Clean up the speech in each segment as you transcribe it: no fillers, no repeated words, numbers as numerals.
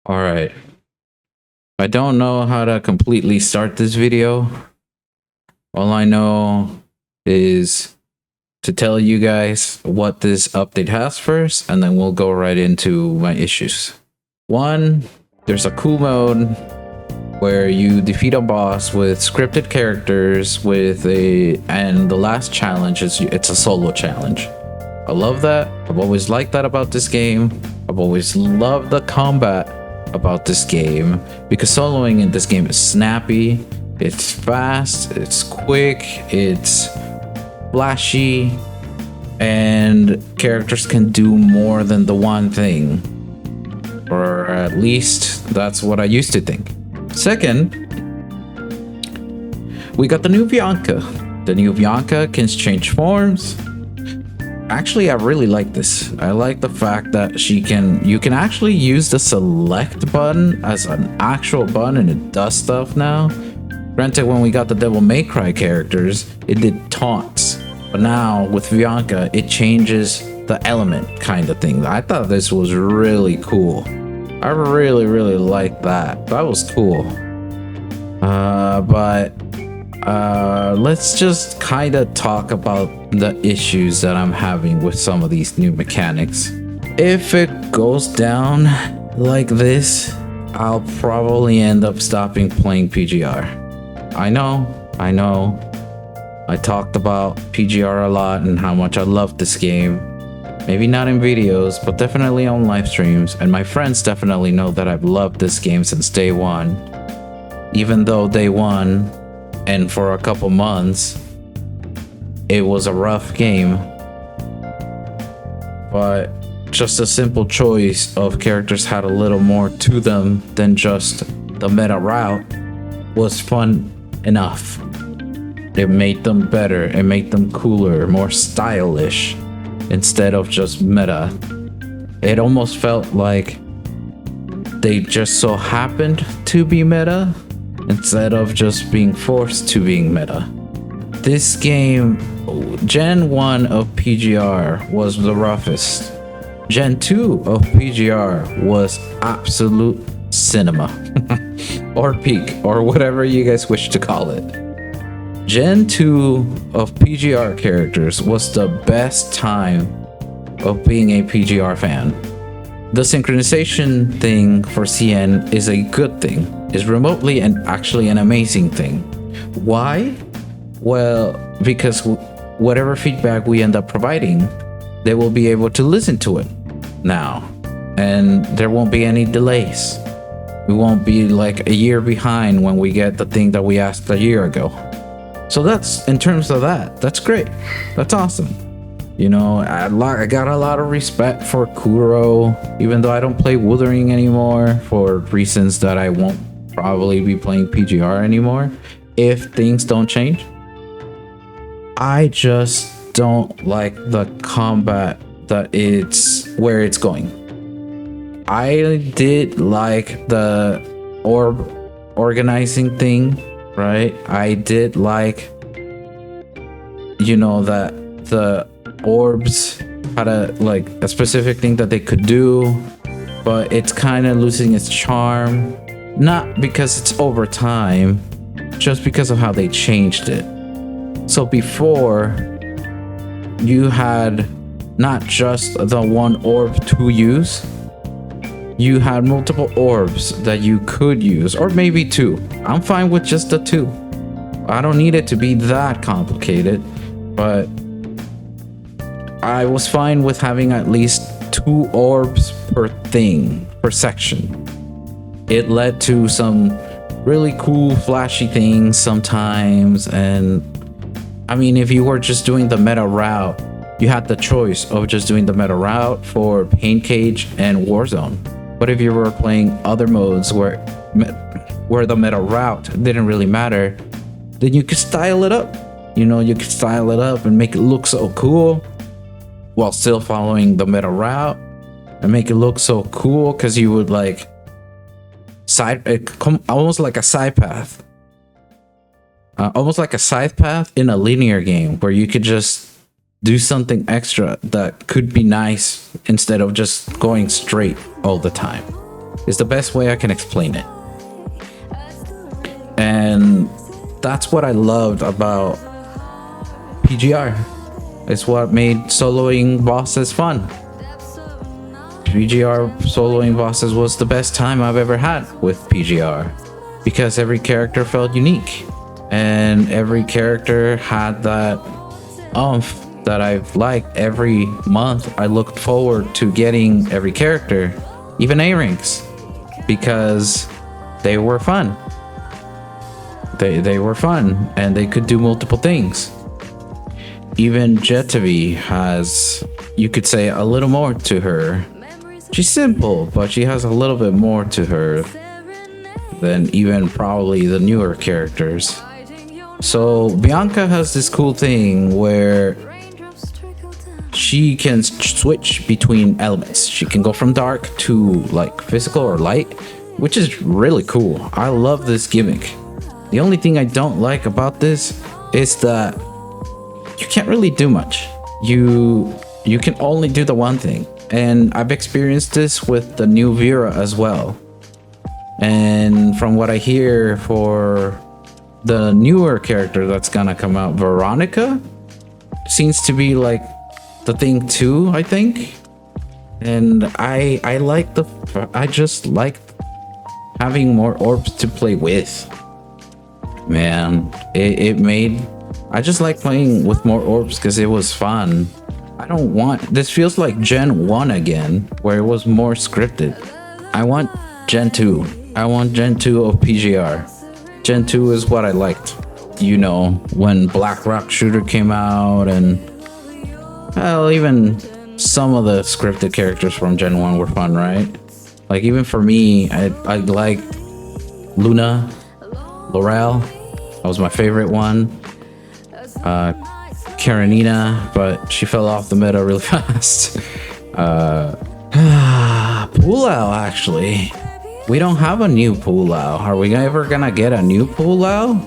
All right. I don't know how to completely start this video. All I know is to tell you guys what this update has first, and then we'll go right into my issues. One, there's a cool mode where you defeat a boss with scripted characters and the last challenge is it's a solo challenge. I love that. I've always liked that about this game. I've always loved the combat about this game because soloing in this game is snappy, it's fast, it's quick, it's flashy, and characters can do more than the one thing. Or at least that's what I used to think. Second, we got the new Bianca. The new Bianca can change forms. Actually, I really like this. I like the fact that you can actually use the select button as an actual button and it does stuff now. Granted, when we got the Devil May Cry characters, it did taunts. But now with Bianca, it changes the element kind of thing. I thought this was really cool. I really liked that. That was cool. But let's just kind of talk about the issues that I'm having with some of these new mechanics. If it goes down like this, I'll probably end up stopping playing PGR. I know. I talked about PGR a lot and how much I love this game. Maybe not in videos, but definitely on live streams. And my friends definitely know that I've loved this game since day one. Even though day one and for a couple months, it was a rough game. But just a simple choice of characters had a little more to them than just the meta route was fun enough. It made them better, it made them cooler, more stylish, instead of just meta. It almost felt like they just so happened to be meta instead of just being forced to being meta. This game, Gen 1 of PGR was the roughest. Gen 2 of PGR was absolute cinema. Or peak, or whatever you guys wish to call it. Gen 2 of PGR characters was the best time of being a PGR fan. The synchronization thing for CN is a good thing, is remotely and actually an amazing thing. Why? Well, because whatever feedback we end up providing, they will be able to listen to it now, and there won't be any delays. We won't be like a year behind when we get the thing that we asked a year ago. So that's, in terms of that, that's great. That's awesome. You know, I got a lot of respect for Kuro, even though I don't play Wuthering anymore for reasons that I won't probably be playing PGR anymore if things don't change. I just don't like the combat that it's where it's going. I did like the orb organizing thing, right? I did like, you know, that the orbs had a specific thing that they could do, but it's kind of losing its charm, not because it's over time, just because of how they changed it. So before, you had not just the one orb to use, you had multiple orbs that you could use, or maybe two. I'm fine with just the two. I don't need it to be that complicated, but I was fine with having at least 2 orbs per thing, per section. It led to some really cool, flashy things sometimes, and I mean, if you were just doing the meta route, you had the choice of just doing the meta route for Pain Cage and Warzone. But if you were playing other modes where the meta route didn't really matter, then you could style it up. You know, you could style it up and make it look so cool while still following the meta route and make it look so cool because you would like almost like a side path. Almost like a side path in a linear game where you could just do something extra that could be nice instead of just going straight all the time. is the best way I can explain it. And that's what I loved about PGR. It's what made soloing bosses fun. PGR soloing bosses was the best time I've ever had with PGR, because every character felt unique and every character had that oomph that I've liked. Every month I looked forward to getting every character, even A ranks, because they were fun. They were fun and they could do multiple things. Even Jetavi has, you could say, a little more to her. She's simple, but she has a little bit more to her than even probably the newer characters. So Bianca has this cool thing where she can switch between elements. She can go from dark to like physical or light, which is really cool. I love this gimmick. The only thing I don't like about this is that you can't really do much. You can only do the one thing. And I've experienced this with the new Vera as well. And from what I hear for the newer character that's gonna come out, Veronica, seems to be like the thing too, I think. And I just like having more orbs to play with. Man, I just like playing with more orbs because it was fun. I don't want, this feels like Gen 1 again, where it was more scripted. I want Gen 2. I want Gen 2 of PGR. Gen 2 is what I liked. You know, when Black Rock Shooter came out, and well, even some of the scripted characters from Gen 1 were fun, right? Like even for me, I liked Luna, Laurel. That was my favorite one. Karenina, but she fell off the meta really fast. Pulau, actually. We don't have a new Pulau. Are we ever gonna get a new Pulau?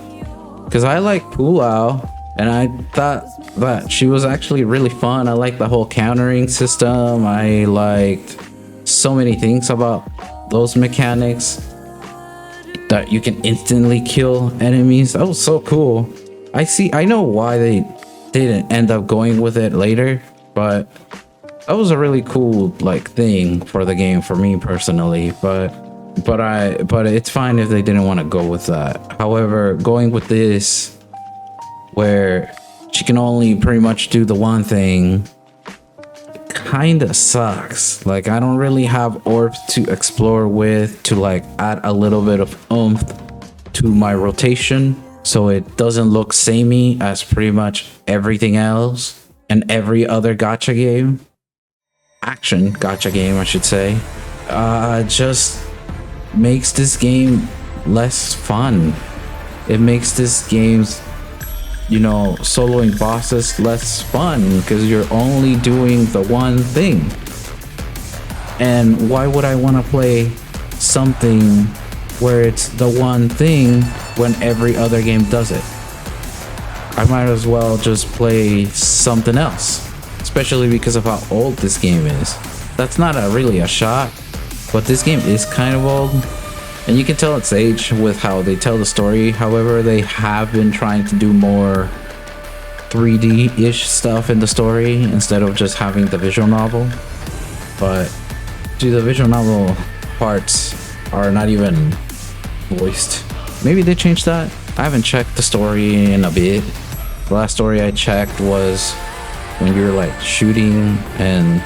Because I like Pulau, and I thought that she was actually really fun. I liked the whole countering system. I liked so many things about those mechanics. That you can instantly kill enemies. That was so cool. I know why they didn't end up going with it later, but that was a really cool like thing for the game for me personally. But it's fine if they didn't want to go with that. However, going with this, where she can only pretty much do the one thing, kinda sucks. Like I don't really have orbs to explore with to like add a little bit of oomph to my rotation, so it doesn't look samey as pretty much everything else and every other gacha game, action gacha game I should say. Just makes this game less fun. It makes this game's, you know, soloing bosses less fun because you're only doing the one thing. And why would I want to play something where it's the one thing when every other game does it? I might as well just play something else, especially because of how old this game is. That's not really a shot, but this game is kind of old, and you can tell its age with how they tell the story. However, they have been trying to do more 3D-ish stuff in the story instead of just having the visual novel. But dude, the visual novel parts are not even voiced. Maybe they changed that. I haven't checked the story in a bit. The last story I checked was when you're like shooting and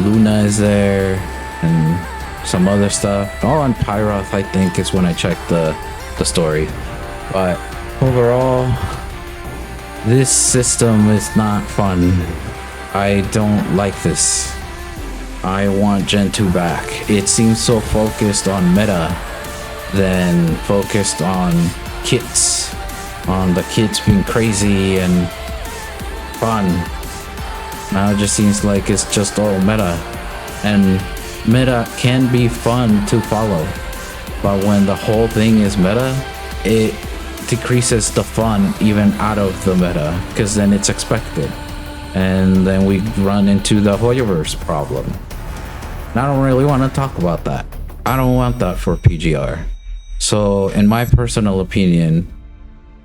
Luna is there and some other stuff. Oh, on Pyroth I think is when I checked the story. But overall, this system is not fun. I don't like this. I want Gen 2 back. It seems so focused on meta than focused on kits. On the kits being crazy and fun. Now it just seems like it's just all meta. And meta can be fun to follow. But when the whole thing is meta, it decreases the fun even out of the meta, because then it's expected. And then we run into the Hoyoverse problem. And I don't really want to talk about that. I don't want that for PGR. So, in my personal opinion,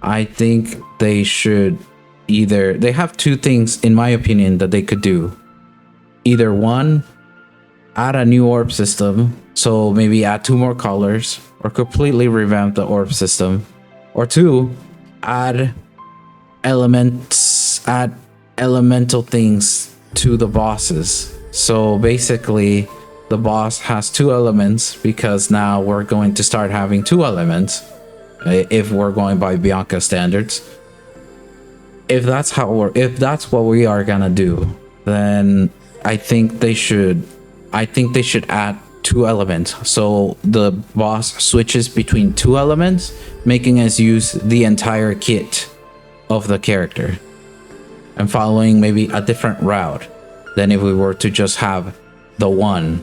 I think they should they have two things, in my opinion, that they could do. Either one, add a new orb system, so maybe add 2 more colors, or completely revamp the orb system. Or 2, add elemental things to the bosses. So basically, the boss has 2 elements, because now we're going to start having 2 elements if we're going by Bianca standards. If that's what we are gonna do, then I think they should add 2 elements, so the boss switches between 2 elements, making us use the entire kit of the character and following maybe a different route than if we were to just have the one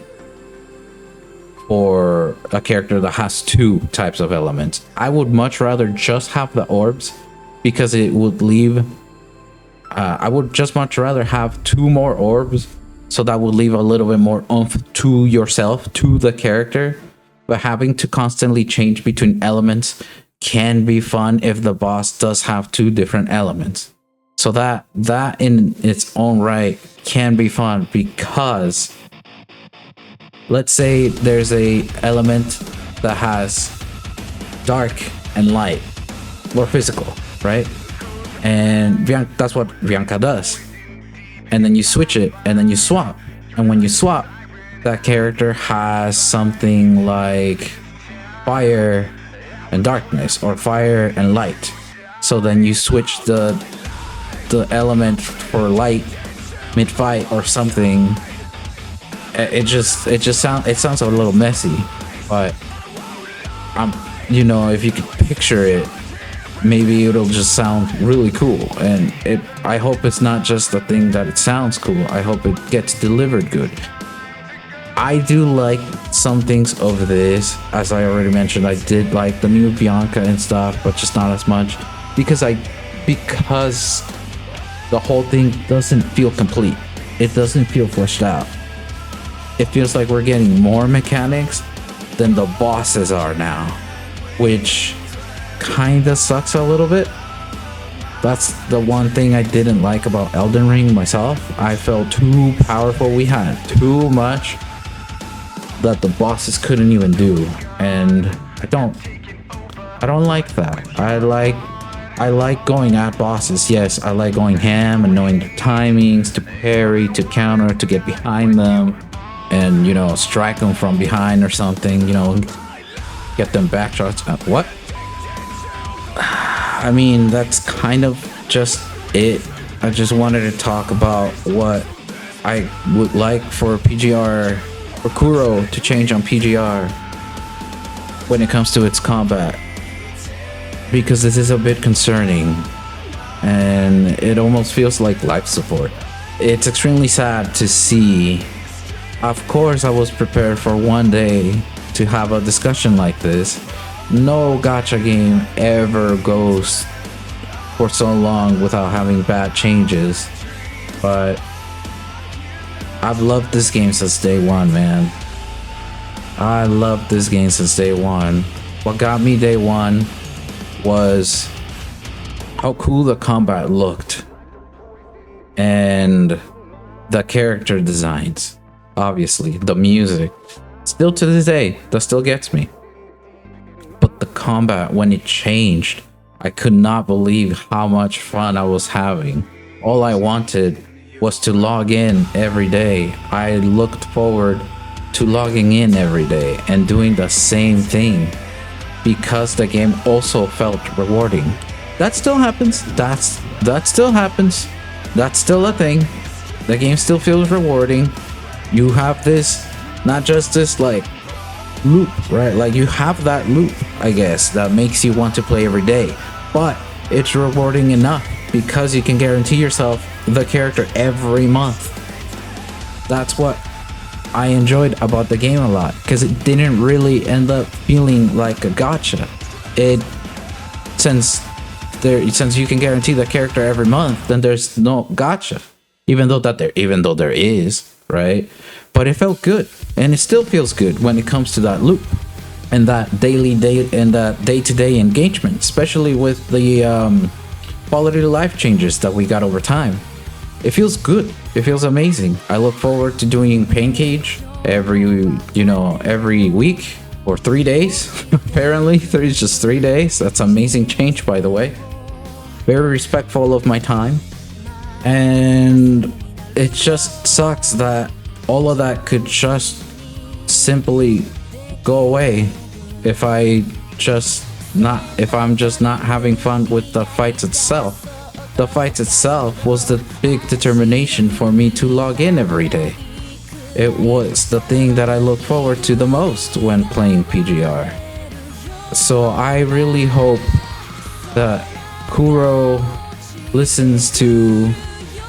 for a character that has 2 types of elements. I would much rather just have the orbs, because it would leave I would just much rather have 2 more orbs, so that would leave a little bit more oomph to yourself, to the character. But having to constantly change between elements can be fun if the boss does have 2 different elements. So that in its own right can be fun, because let's say there's a element that has dark and light, or physical, right? And that's what Bianca does. And then you switch it, and then you swap. And when you swap, that character has something like fire and darkness, or fire and light. So then you switch the element for light mid-fight or something. It sounds a little messy, but if you could picture it, maybe it'll just sound really cool. And I hope it's not just a thing that it sounds cool. I hope it gets delivered good. I do like some things of this. As I already mentioned, I did like the new Bianca and stuff, but just not as much, because the whole thing doesn't feel complete. It doesn't feel fleshed out. It feels like we're getting more mechanics than the bosses are now, which kinda sucks a little bit. That's the one thing I didn't like about Elden Ring myself. I felt too powerful. We had too much that the bosses couldn't even do, and I don't like that. I like going at bosses. Yes, I like going ham and knowing the timings to parry, to counter, to get behind them, and strike them from behind or something. Get them backshots. What? I mean, that's kind of just it. I just wanted to talk about what I would like for PGR, for Kuro to change on PGR when it comes to its combat, because this is a bit concerning and it almost feels like life support. It's extremely sad to see. Of course, I was prepared for one day to have a discussion like this. No gacha game ever goes for so long without having bad changes, but I've loved this game since day one, man. I loved this game since day one. What got me day one was how cool the combat looked and the character designs. Obviously, the music, still to this day, that still gets me. But the combat, when it changed, I could not believe how much fun I was having. All I wanted was to log in every day. I looked forward to logging in every day and doing the same thing, because the game also felt rewarding. That still happens. That still happens. That's still a thing. The game still feels rewarding. You have this, not just this like loop, right? Like you have that loop, I guess, that makes you want to play every day, but it's rewarding enough because you can guarantee yourself the character every month. That's what I enjoyed about the game a lot, because it didn't really end up feeling like a gacha. Since you can guarantee the character every month, then there's no gacha. Even though there is, right? But it felt good, and it still feels good when it comes to that loop and that day-to-day engagement, especially with the quality of life changes that we got over time. It feels good. It feels amazing. I look forward to doing Pain Cage every week or 3 days. Apparently, it's just 3 days. That's amazing change, by the way. Very respectful of my time. And it just sucks that all of that could just simply go away if I'm just not having fun with the fights itself. The fights itself was the big determination for me to log in every day. It was the thing that I look forward to the most when playing PGR. So I really hope that Kuro listens to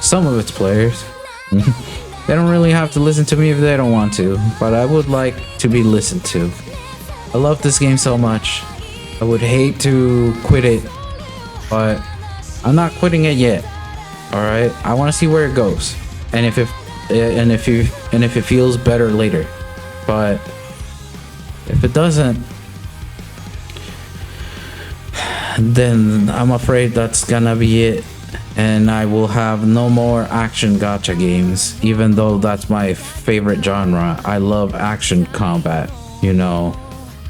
some of its players. They don't really have to listen to me if they don't want to, but I would like to be listened to. I love this game so much. I would hate to quit it, but I'm not quitting it yet. All right, I want to see where it goes, and if it feels better later. But if it doesn't, then I'm afraid that's gonna be it, and I will have no more action gacha games, even though that's my favorite genre. I love action combat,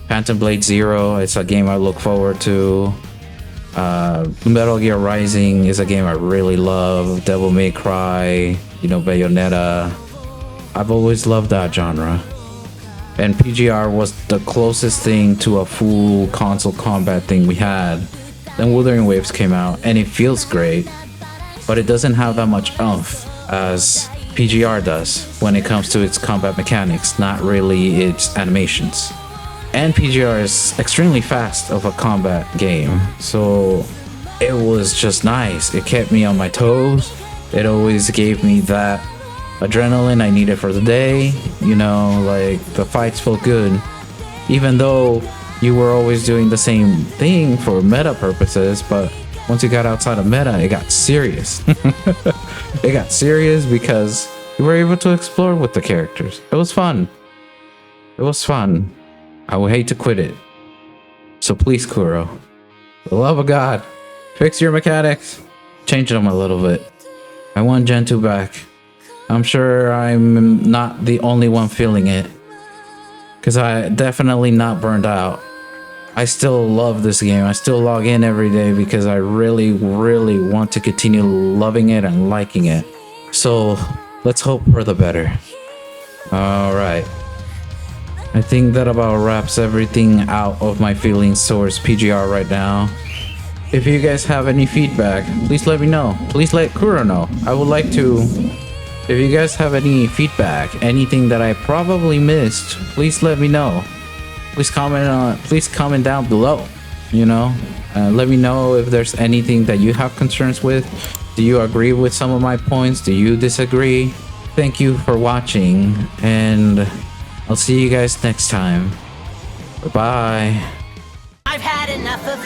Phantom Blade Zero, it's a game I look forward to. Metal Gear Rising is a game I really love. Devil May Cry, Bayonetta. I've always loved that genre. And PGR was the closest thing to a full console combat thing we had. Then Wuthering Waves came out, and it feels great, but it doesn't have that much oomph as PGR does when it comes to its combat mechanics, not really its animations. And PGR is extremely fast of a combat game, so it was just nice. It kept me on my toes. It always gave me that adrenaline I needed for the day. The fights felt good, even though you were always doing the same thing for meta purposes. But once you got outside of meta, it got serious. It got serious because you were able to explore with the characters. It was fun. I would hate to quit it. So please, Kuro, for the love of God, fix your mechanics. Change them a little bit. I want Gen 2 back. I'm sure I'm not the only one feeling it, because I definitely not burned out. I still love this game. I still log in every day because I really, really want to continue loving it and liking it. So let's hope for the better. All right. I think that about wraps everything out of my feelings towards PGR right now. If you guys have any feedback, please let me know. Please let Kuro know. I would like to. If you guys have any feedback, anything that I probably missed, please let me know. Please comment down below. Let me know if there's anything that you have concerns with. Do you agree with some of my points? Do you disagree? Thank you for watching, and I'll see you guys next time. Bye-bye. I've had enough of